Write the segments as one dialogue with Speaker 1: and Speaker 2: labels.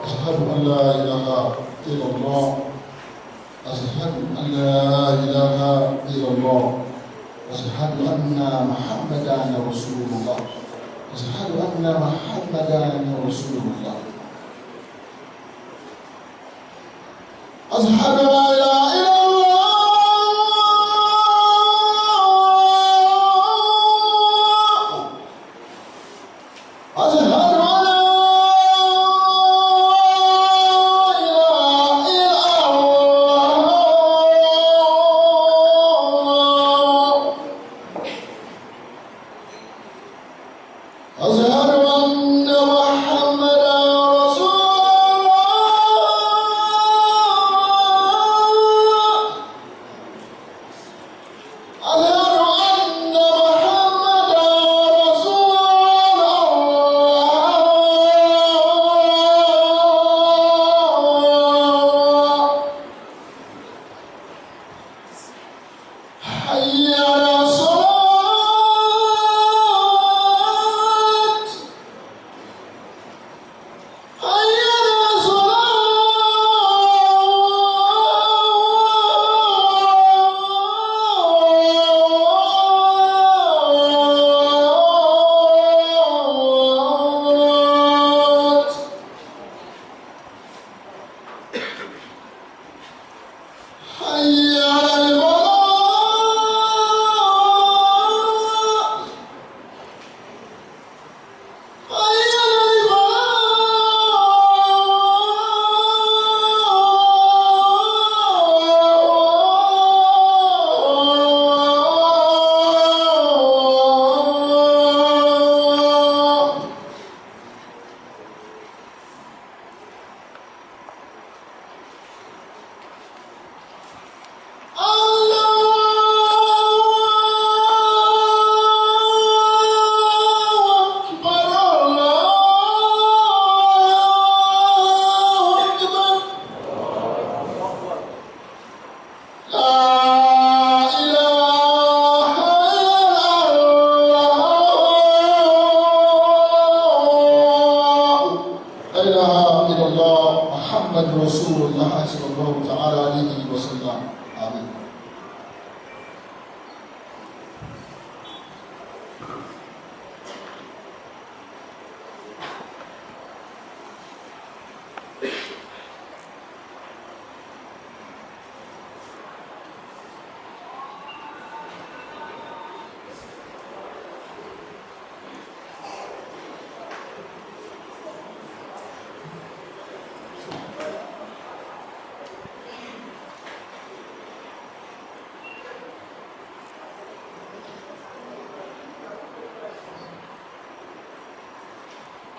Speaker 1: أشهد أن لا إله إلا الله. أشهد أن لا إله إلا الله. أشهد أن محمدا رسول الله. أشهد أن محمدا رسول الله. أشهد أن لا إله إلا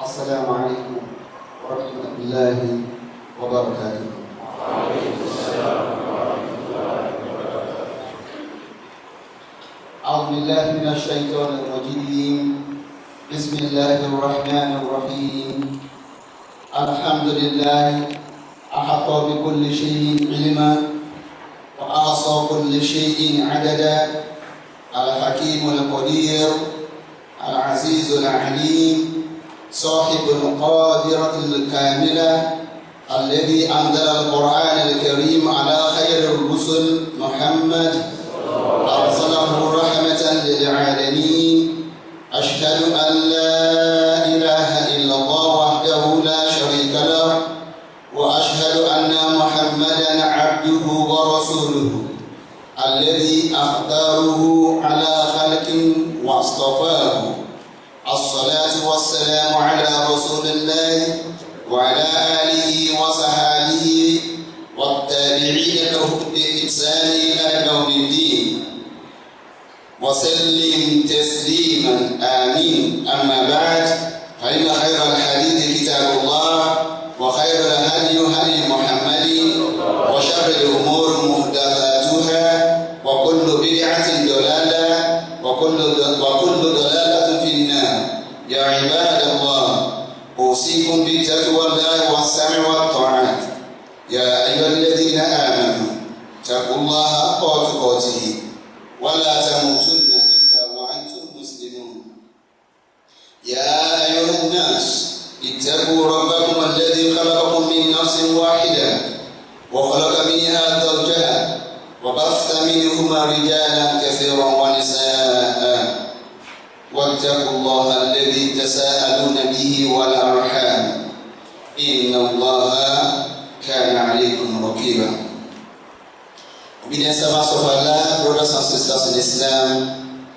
Speaker 2: السلام عليكم ورحمة الله وبركاته.
Speaker 3: وعليكم السلام ورحمة الله وبركاته.
Speaker 2: أعوذ بالله من الشيطان الرجيم. بسم الله الرحمن الرحيم. الحمد لله أحاط بكل شيء علما وأحصى كل شيء عددا. الحكيم القدير العزيز العليم صاحب القادرة الكاملة الذي أنزل القرآن الكريم على خير الرسل محمد أرسله رحمة للعالمين. أشهد أن لا إله إلا الله وحده لا شريك له وأشهد أن محمدا عبده ورسوله الذي أختاره على خلق واصطفاه. الصلاة والسلام على رسول الله وعلى آله وصحبه والتابعين له بإحسان إلى يوم الدين وسلم تسليما آمين. أما بعد فإن خير الحديث كتاب الله وخير الهدي هدي محمد وشر الأمور محدثاتها وكل بدعة ضلالة وكل ضلالة في النار. يا عباد الله أوصيكم بتقوى الله والسمع والطاعة. يا أيها الذين آمنوا اتقوا الله حق تقاته ولا تموتن إلا وأنتم مسلمون. يا أيها الناس اتقوا ربكم الذي خلقكم وخلق منها زوجها وبث منهما رجالا كثيرا ونساء واتقوا الله الذي تساءلون به والأرحام إن الله كان عليكم رقيبا. Obedient servants of Allah, brothers and sisters in Islam,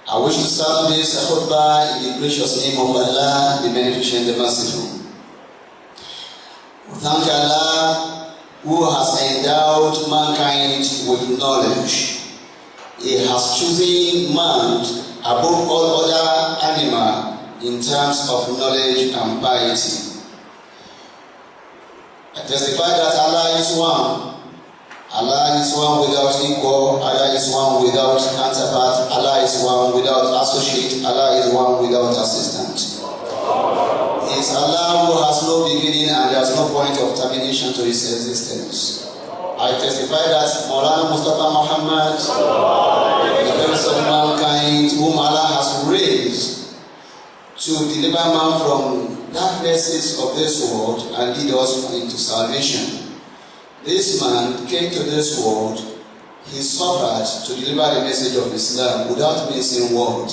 Speaker 2: I wish to start today's khutbah in the gracious name of Allah, the Beneficent, the Merciful. We thank Allah who has endowed mankind with knowledge. He has chosen man above all other animals in terms of knowledge and piety. I testify that Allah is one. Allah is one without equal. Allah is one without counterpart. Allah is one without associate. Allah is one without assistant. It is Allah who has no beginning and there is no point of termination to his existence. I testify that Maulana Mustafa Muhammad, the prince of mankind, whom Allah has raised to deliver man from darknesses of this world and lead us into salvation. This man came to this world, he suffered to deliver the message of Islam without missing word.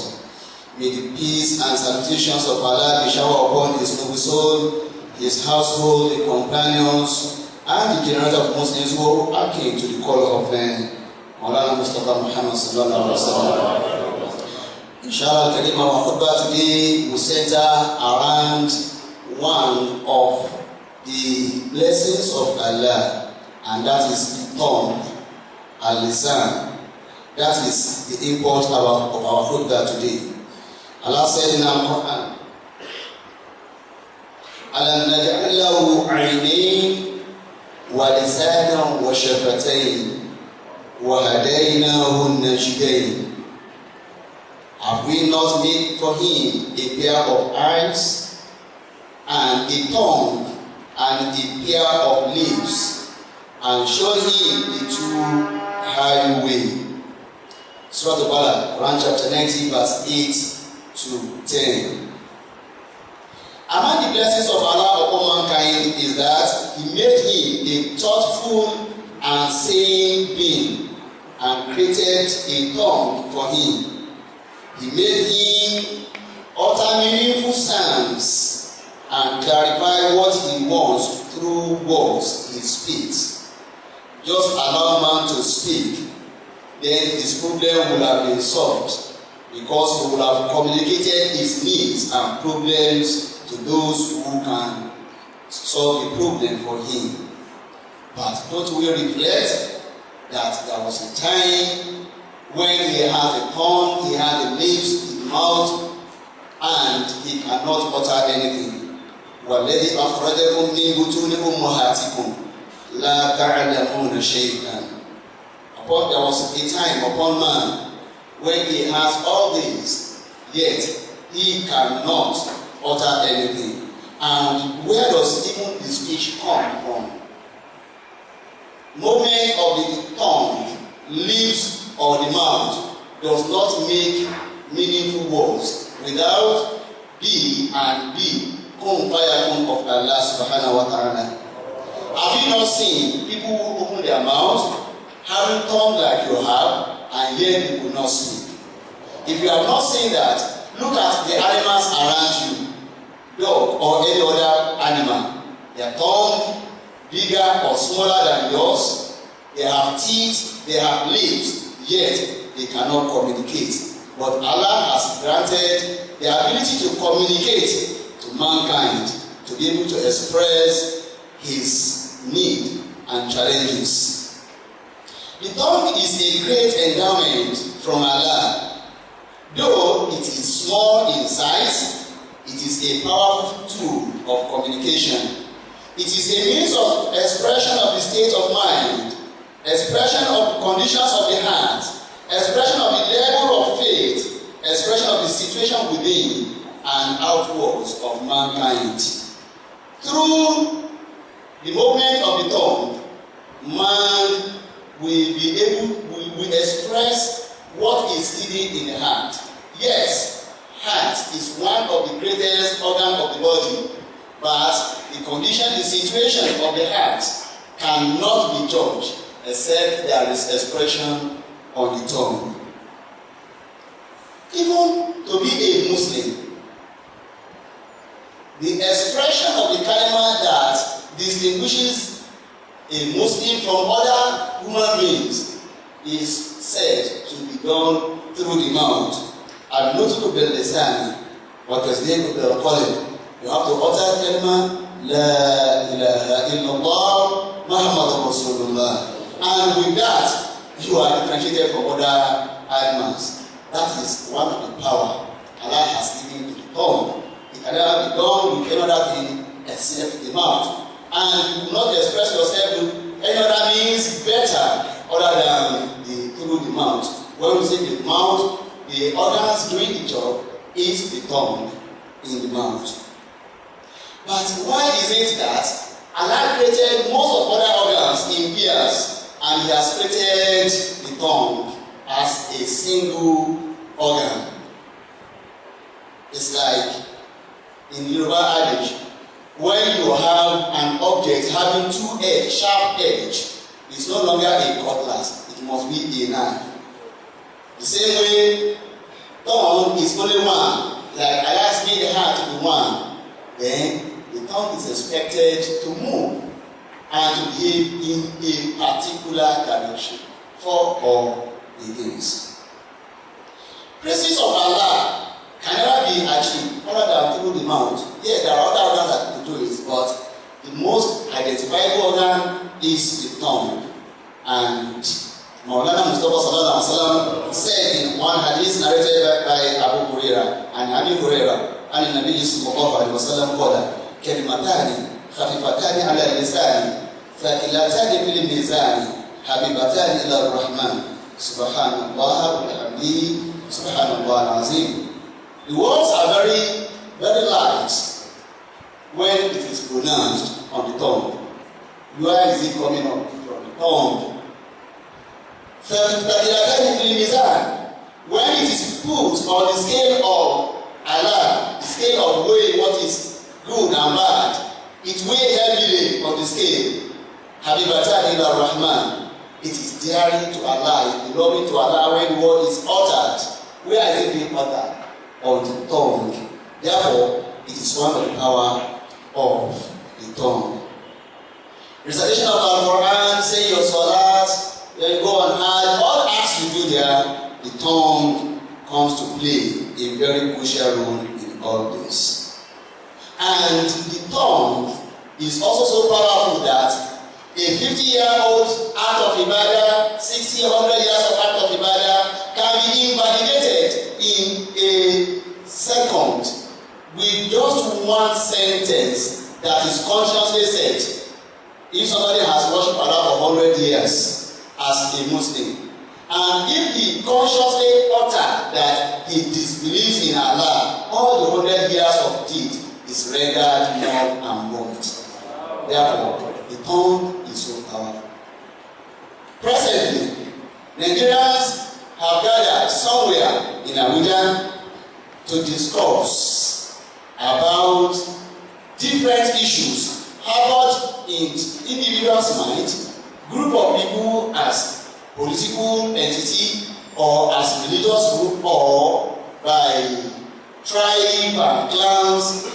Speaker 2: May the peace and salutations of Allah be showered upon his noble soul, his household, the companions, and the generation of Muslims who came to the call of Maulana Mustafa Muhammad sallallahu alaihi wasallam. Inshallah, Karim, our khutbah today will center around one of the blessings of Allah, and that is the tongue, al-lisan. That is the import of our khutbah today. Allah said in Al-Quran, أَلَمْ نَجْعَلْ لَهُ عَيْنَيْنِ وَلِسَانًا وَشَفَتَيْنِ وَهَدَيْنَاهُ النَّجْدَيْنِ. Have we not made for him a pair of eyes and a tongue and a pair of lips, and shown him the true highway? Surah Al-Balad, Quran chapter 90, verse 8 to 10. Among the blessings of Allah upon mankind is that he made him a thoughtful and sane being and created a tongue for him. He made him utter meaningful sounds and clarify what he wants through words he speaks. Just allow man to speak, then his problem will have been solved, because he will have communicated his needs and problems to those who can solve the problem for him. But don't we reflect that there was a time when he had a tongue, he had a lips, a mouth, and he cannot utter anything. وَالَّذِي أَخْرَجَكُم مِّن بُطُونِ أُمَّهَاتِكُمْ لَا تَعْلَمُونَ شَيْئًا. There was a time upon man when he has all these, yet he cannot utter anything. And where does even the speech come from? Movement of the tongue, lips, or the mouth does not make meaningful words without be and be kun fayakun of Allah subhanahu wa ta'ala. Have you not seen people who open their mouths, having tongue like you have, and yet you could not speak? If you have not seen that, look at the animals around you, dog or any other animal. Their tongue bigger or smaller than yours. They have teeth, they have lips, yet they cannot communicate. But Allah has granted the ability to communicate to mankind, to be able to express his need and challenges. The tongue is a great endowment from Allah. Though it is small in size, it is a powerful tool of communication. It is a means of expression of the state of mind, expression of the conditions of the heart, expression of the level of faith, expression of the situation within and outwards of mankind. Through the movement of the tongue, man will express what is hidden in the heart. Yes, heart is one of the greatest organs of the body, but the condition, the situation of the heart cannot be judged except there is expression on the tongue. Even to be a Muslim, the expression of the kalima that distinguishes a Muslim from other human beings is said to be done through the mouth. Al-nutqu bil-lisani wa tasdiqu bil-qalb. You have to utter kalima La ilaha illallah Muhammadur Rasulullah, and with that you are differentiated from other animals. That is one of the power Allah has given to the tongue. It can never be done with any other thing except the mouth, and you do not express yourself with any other means better other than through the mouth. When we say the mouth, the organs doing the job is the tongue in the mouth. But why is it that Allah created most of other organs in pairs, and He has created the tongue as a single organ? It's like in Yoruba adage, when you have an object having two edge, sharp edge, it's no longer a cutlass, it must be a knife. The same way, tongue is only one. Like Allah made the heart to be one, then the tongue is expected to move and to behave in a particular direction for or against. Praises of Allah can never be achieved other than through the mouth. Yes, there are other organs that can do it, but the most identifiable organ is the tongue. And Maulana Mustafa Sallallahu Alaihi Wasallam said in one hadith narrated by Abu Huraira and Abi Huraira, and Nabi Sallallahu Alaihi Wasallam called كلمتان خفيفتان على اللسان ثقيلتان في الميزان حبيبتان إلى الرحمن سبحان الله وبحمده سبحان الله العظيم. The words are very, very light when it is pronounced on the tongue. Where is it coming up? From the tongue. ثقيلتان في الميزان. When it is put on the scale of Allah, the scale of weighing what is good and bad, it weighs heavily on the scale. Habibatan ila Rahman. It is dearing to Allah, it is belonging to Allah when the word is uttered. Where is it being uttered? On the tongue. Therefore, it is one of the power of the tongue. Recitation of Al-Quran, say your salat, then you go and add all acts you do there, the tongue comes to play a very crucial role in all this. And the tongue is also so powerful that a 50-year-old act of ibadah, 60, 100 years of act of ibadah can be invalidated in a second with just one sentence that is consciously said. If somebody has worshipped Allah for 100 years as a Muslim, and if he consciously uttered that he disbelieves in Allah, all the 100 years of deed is rendered null and void. Therefore, the tongue is so powerful. Presently, Nigerians have gathered somewhere in Abuja to discuss about different issues harbored in individuals' mind, group of people as political entity or as religious group or by tribe and clans,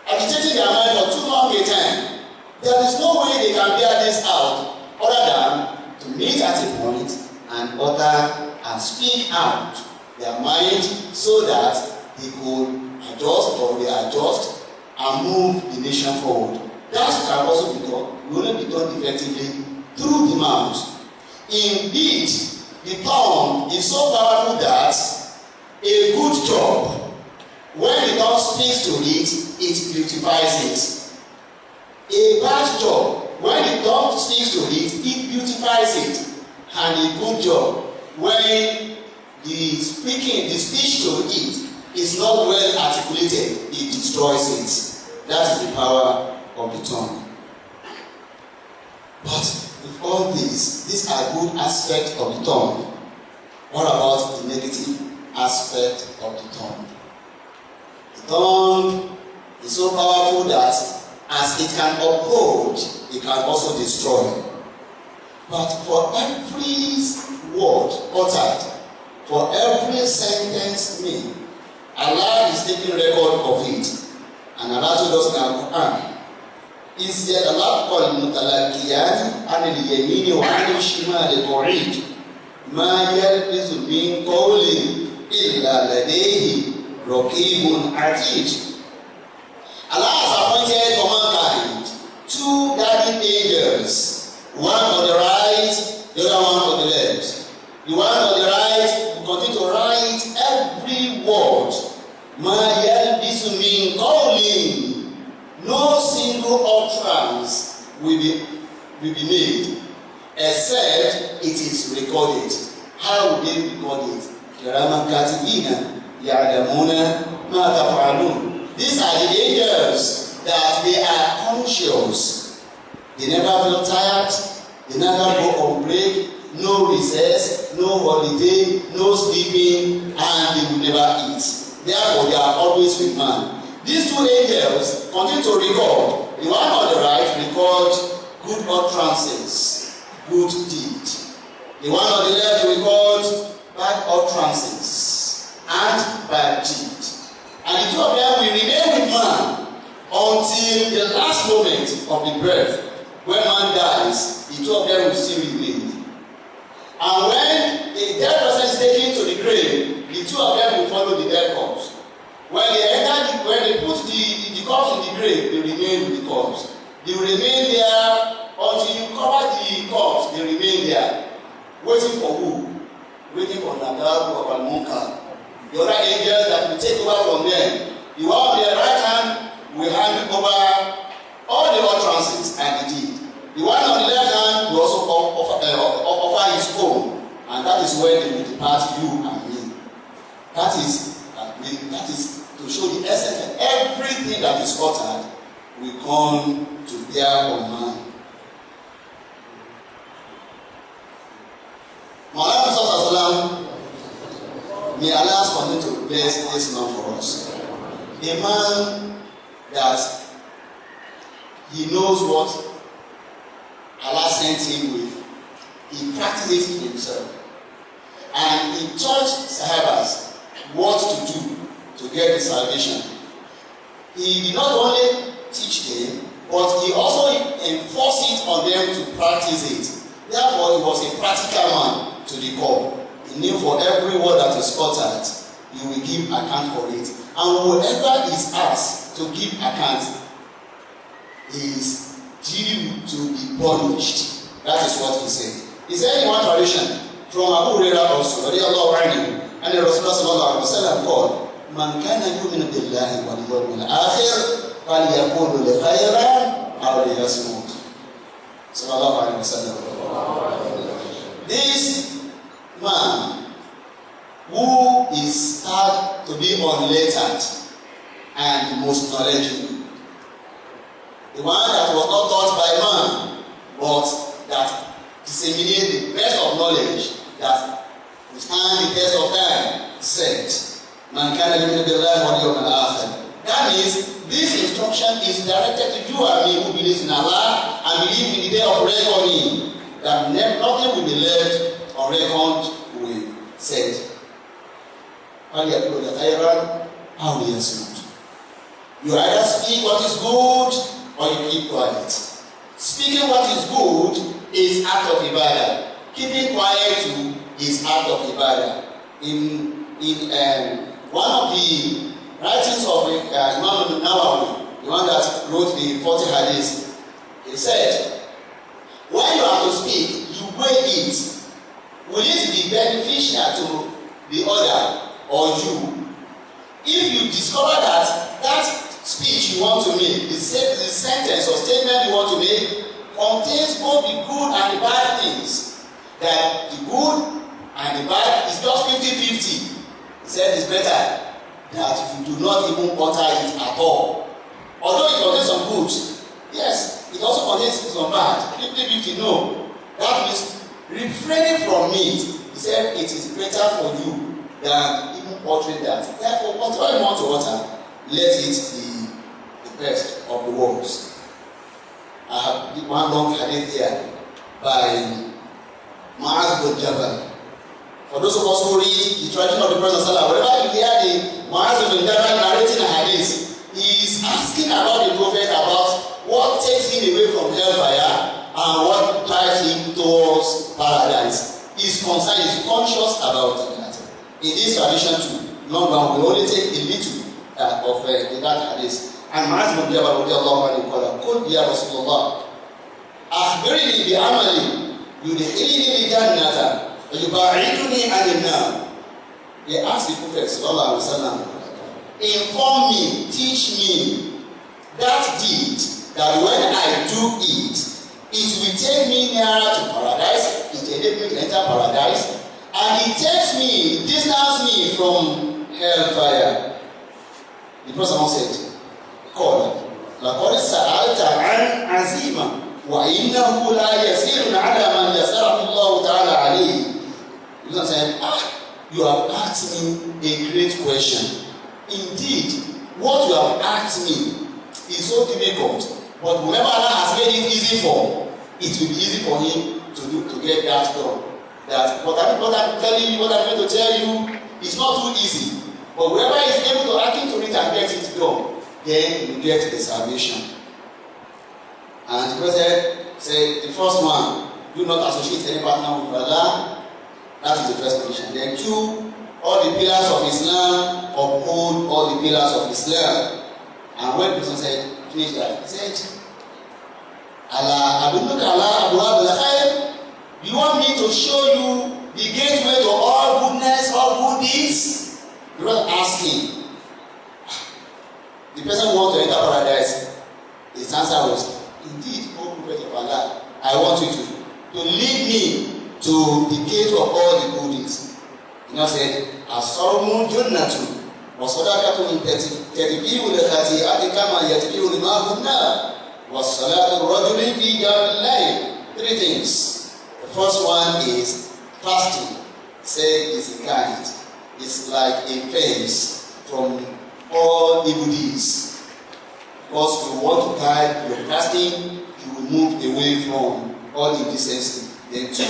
Speaker 2: agitating their mind for too long a time. There is no way they can bear this out other than to meet at a point and utter and speak out their mind so that they could adjust or they adjust and move the nation forward. That can also be done. It will only be done effectively through the mouth. Indeed, the tongue is so powerful that a good job, when the tongue speaks to it, it beautifies it. A bad job, when the tongue speaks to it, it beautifies it. And a good job, when the speech to it is not well articulated, it destroys it. That is the power of the tongue. But with all these are good aspects of the tongue. What about the negative aspect of the tongue? The tongue is so powerful that as it can uphold it can also destroy. But for every word uttered, for every sentence made, Allah is taking record of it. And Allah told us in the Quran, is yet Allah called Mutalakiyani and the Yemini wa an Shimali Qorid. Ma yalbizu min qawlin illa ladayhi raqibun atid. Allah has appointed for mankind 2 guardian angels, one on the right, the other one on the left. The one on the right will continue to write every word. Ma yalbizu min qawlin. No single utterance will be made except it is recorded. How will they record it? Kiraman katibina ya'lamuna ma taf'alun. These are the angels that they are conscious. They never feel tired. They never go on break. No recess, no holiday, no sleeping, and they will never eat. Therefore, they are always with man. These 2 angels continue to record. The one on the right records good utterances, good deed. The one on the left records bad utterances and bad deed. And the 2 of them will remain with man until the last moment of the breath. When man dies, the 2 of them will still remain. And when a dead person is taken to the grave, the 2 of them will follow the dead corpse. When they put the corpse in the grave, they remain with the corpse. They will remain there until you cover the corpse. They remain there, waiting for who? Waiting for Nadab or Al-Munkar. The other angels that will take over from them. The one on their right hand will hand over all the utterances and the deed. The one on the left hand will also offer his own, and that is where they will depart, you and me. That is to show the essence that everything that is uttered will come to bear on man. Abdussalam, may Allah continue to bless this man for us. A man that he knows what Allah sent him with. He practiced it himself. And he taught Sahabas what to do to get the salvation. He did not only teach them, but he also enforced it on them to practice it. Therefore, he was a practical man to the core. He knew for every word that is uttered, he will give account for it. And whoever is asked to give account is due to be punished. That is what he said. He said in one tradition, from Abu Hurairah also, and the Rasulullah sallallahu alaihi wasallam called, Man kana yu'minu billahi wal yawmil akhir falyaqul khayran aw liyasmut. Sallallahu alaihi wasallam. This man who is thought to be unlettered and most knowledgeable, the one that was not taught by man, but that disseminated the best of knowledge that will stand the test of time, said, Man kana yu'minu billahi wal yawmil akhir. That means this instruction is directed to you and me who believes in Allah and believe in the day of reckoning, that nothing will be left unreckoned with. Said, you either speak what is good or you keep quiet. Speaking what is good is act of ibadah. Keeping quiet too is act of ibadah. In one of the writings of Imam Nawawi, the one that wrote the 40 hadiths, he said, when you have to speak, you weigh it. Will it be beneficial to the other or you? If you discover that speech you want to make, the sentence or statement you want to make, contains both the good and the bad things, that the good and the bad is just 50-50. He said it's better that you do not even utter it at all. Although it contains some good, yes, it also contains some bad. 50-50, no. That means refraining from it. He said it is better for you than even uttering that. Therefore, whatever you want to utter, let it be the best of the words. I have one long hadith here by Mu'adh bin Jabal. For those of us who read the tradition of the Prophet ﷺ, whenever you hear the Mu'adh bin Jabal narrating a hadith, he is asking about the Prophet about what takes him away from hellfire and what drives him towards paradise. He is concerned, he is conscious about that. In this tradition too, long run, we only take a little of that hadith. And Mu'adh bin Jabal radiallahu anhu qala, qul ya Rasulullah, akhbirni bi amali yudkhilni al-jannata wa yubaiduni 'anil nar. He asked the Prophet sallallahu alaihi wasallam, inform me, teach me that deed that when I do it, it will take me nearer to paradise, it will enable me to enter paradise, and it takes me, distance me from hellfire. The Prophet said, قال لقد سألت عن عزيمة وإنه لا يسير على من يسره الله تعالى عليه. The Prophet said, you have asked me a great question. Indeed, what you have asked me is so difficult, but whoever Allah has made it easy for, it will be easy for him to get that done. That what I'm telling you, what I'm going to tell you is not too easy, but whoever is able to attend to it and get it done, then you get the salvation. And the Prophet said, the first one, do not associate any partner with Allah. That is the first condition. Then two, all the pillars of Islam, uphold all the pillars of Islam. And when the person said, finish that, he said, Allah, Abunuka Allah, Abu Abdul Khair, you want me to show you the gateway to all goodness, all good deeds? The Prophet asked him. The person who wants to enter paradise, his answer was, indeed, O Prophet of Allah, I want you to lead me to the gate of all the good deeds. He now said, As-sawmu junnatun wa sadaqatun tadbiru li-khati'ati kama yadbiru al-ma'u an-nar wa salatu ar-rajuli fi jawfi al-layl. Three things. The first one is fasting. Say is a guide. It's like a fence from all evil deeds. Because you want to guide your fasting, you will move away from all indecency. Then two,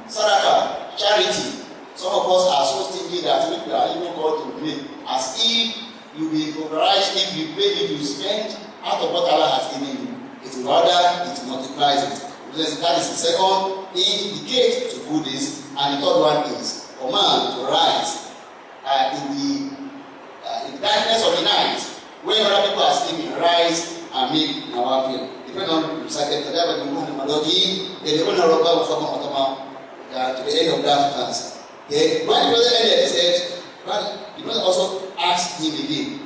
Speaker 2: sadaqah, charity. Some of us are so stingy that we are even called to pray as if you will be override if you pay, if you spend out of what Allah has given you. It rather it multiplies it. That is the second indicate to do this, and the third one is for man to rise in the darkness of the night when other people are sleeping, rise and make nawafil. Depending on the second, to the end of that verse. Then when the brother ended, he said, well, the brother also asked him again,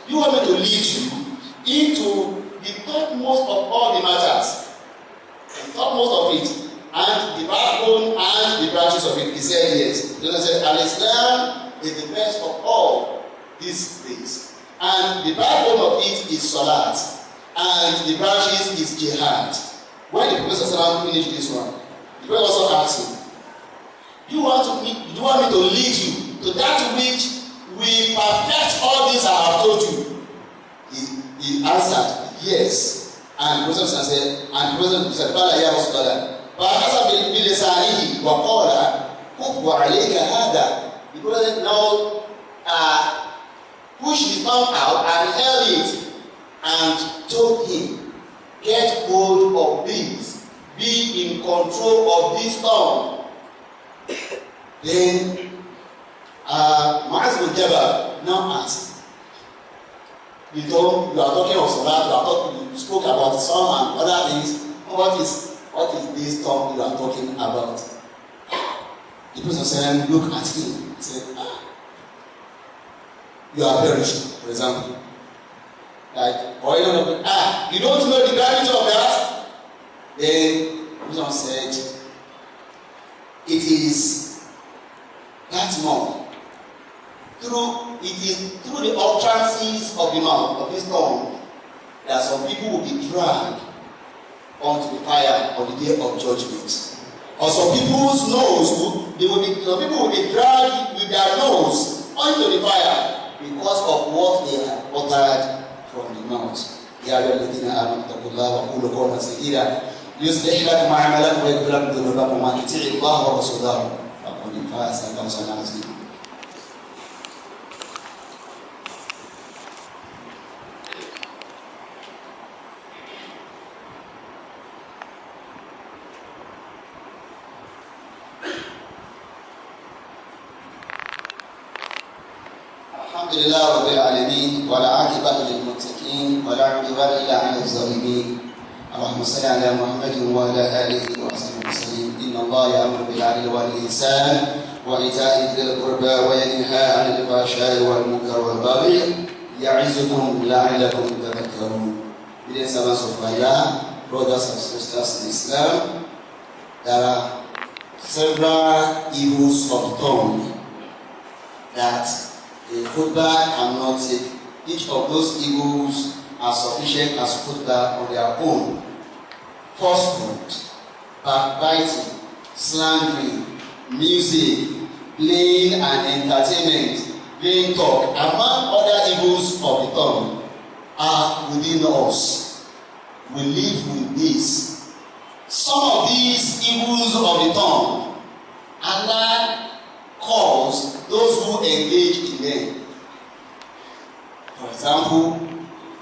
Speaker 2: you want me to lead you into the topmost of all the matters, the topmost of it, and the backbone and the branches of it? He said yes. The brother said, Al-Islam is the best of all these things, and the backbone of it is Salat, and the branches is Jihad. When the Prophet finished this one, the Prophet also asked him, do you want me to lead you to that which will perfect all this I have told you? He answered, yes. And the Prophet said, Bala ya Rasulallah, فَأَخَذَ بِلِسَانِهِ وَقَالَ كُفْ وَعَلَيْكَ هَذَا. The Prophet now pushed his tongue out and held it and told him, get hold of this, be in control of this tongue. Then Mu'adh bin Jabal now asked, you are talking of Salat, you spoke about some and other things. What is this tongue you are talking about? The person said, look at him. He said, you are perished, for example. Like, or you don't know the gravity of that? Then the person said, it is that mouth. It is through the utterances of the mouth, of this tongue, that some people will be dragged onto the fire on the day of judgment. Or some people's nose, some people will be dragged with their nose thrown into the fire because of what they had uttered from the mouth. يا أيها الذين آمنوا اتقوا الله وقولوا قولا سديدا يصلح لكم أعمالكم ويغفر لكم ذنوبكم ومن يطع الله ورسوله فقد فاز فوزا عظيما. الحمد لله رب العالمين والعاقبة للمتقين ولا عدوان إلا على الظالمين. اللهم صل على محمد وعلى آله وصحبه وسلم. إن الله يأمر بالعدل والإحسان وإيتاء ذي القربى وينهى عن الفحشاء والمنكر والبغي يعظكم لعلكم تذكرون. Dear servants of Allah, brothers and sisters in Islam, there are several evils of the tongue that a khutbah cannot take. Each of those evils are sufficient as khutbah on their own. Falsehood, backbiting, slandering, music, playing and entertainment, plain talk, among other evils of the tongue, are within us. We live with this. Some of these evils of the tongue, Allah calls those who engage in them. For example,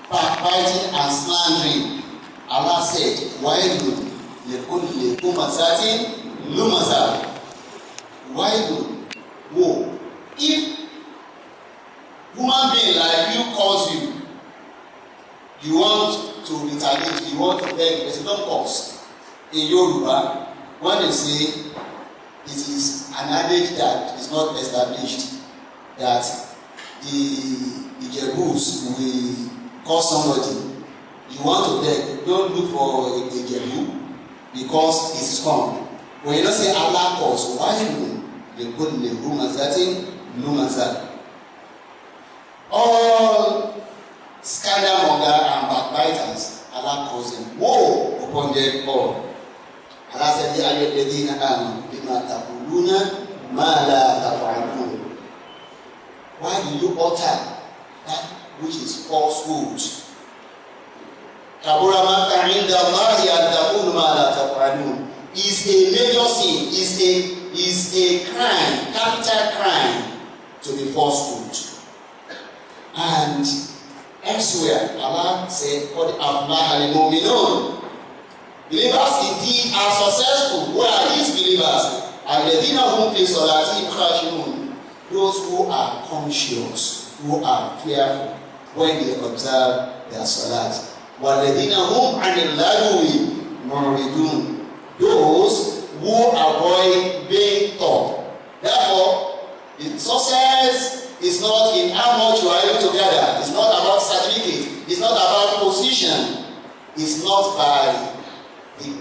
Speaker 2: backbiting and slandering. Allah said, "Wailun likulli humazatin lumazah." Wailun, woe. If human being like you calls you, you want to retaliate, you want to beg, there's no cause. In Yoruba, when they say it is an adage that is not established, that the Jebus will call somebody. You want to beg, don't look for a Jebu because it's come. When you don't say Allah calls, why you put the humazatin lumazat? All scandalmonger and backbiters, Allah calls them. Woe upon them all. Allah said, "Ya ayyuhalladhina amanu bima taquluna ma la taf'alun." Why do you utter that which is falsehood? Kabura ma inda Allahi an taqulu ma la taf'alun is a major sin, is a crime, capital crime to be falsehood. And elsewhere, Allah said, "Qad aflaha al-mu'minun." Believers indeed are successful. Who are these believers? Alladhina hum fi salatihim khashi'un. Those who are conscious, who are fearful when they observe their salat. Walladhina hum 'anil lagwi mu'ridun. Those who avoid being taught. Therefore, the success is not in how much you are able to gather. It's not about certificate. It's not about position. It's not by the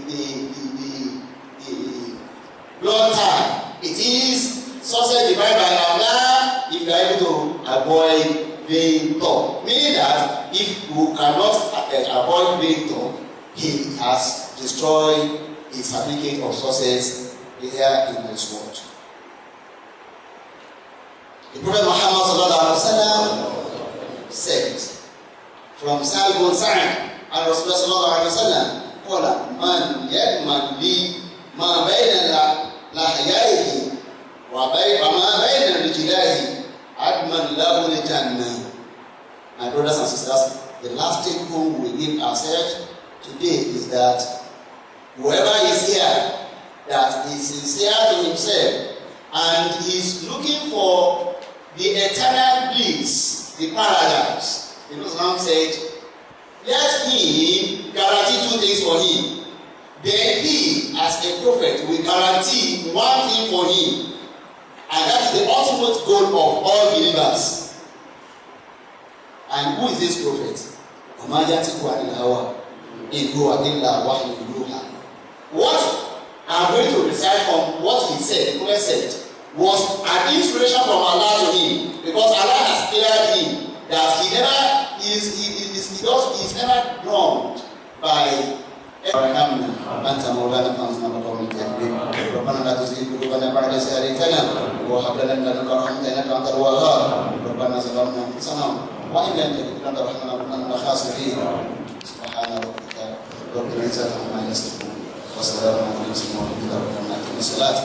Speaker 2: blood time. It is success divided by Allah if you are able to avoid being taught. Meaning that if you cannot avoid being taught, he has destroyed his certificate of success here in this world. The Prophet Muhammad sallallahu alaihi wasallam said from Sa'id bin Sa'id and Rasulullah sallallahu alaihi wasallam, "Qala man yadman li ma bayna lahyaihi wa ma bayna rijlaihi adman lahu al-jannah." My brothers and sisters, the last take home we give ourselves today is that whoever is here that is sincere to himself and is looking for the eternal bliss, the paradise. The Prophet said, let him guarantee two things for him. Then he, as a prophet, will guarantee one thing for him. And that is the ultimate goal of all believers. And who is this prophet? What I'm going to recite from what he said, the prophet said, was an inspiration from Allah to him, because Allah has cleared him that he never is never wronged by ربنا لا تزغ قلوبنا بعد إذ هديتنا وهب لنا من لدنك رحمة إنك أنت الوهاب ربنا ظلمنا أنفسنا وإن لم تغفر لنا وترحمنا لنكونن من الخاسرين سبحان ربك رب العزة عما يصفون وسلام على المرسلين والحمد لله رب العالمين. الصلاة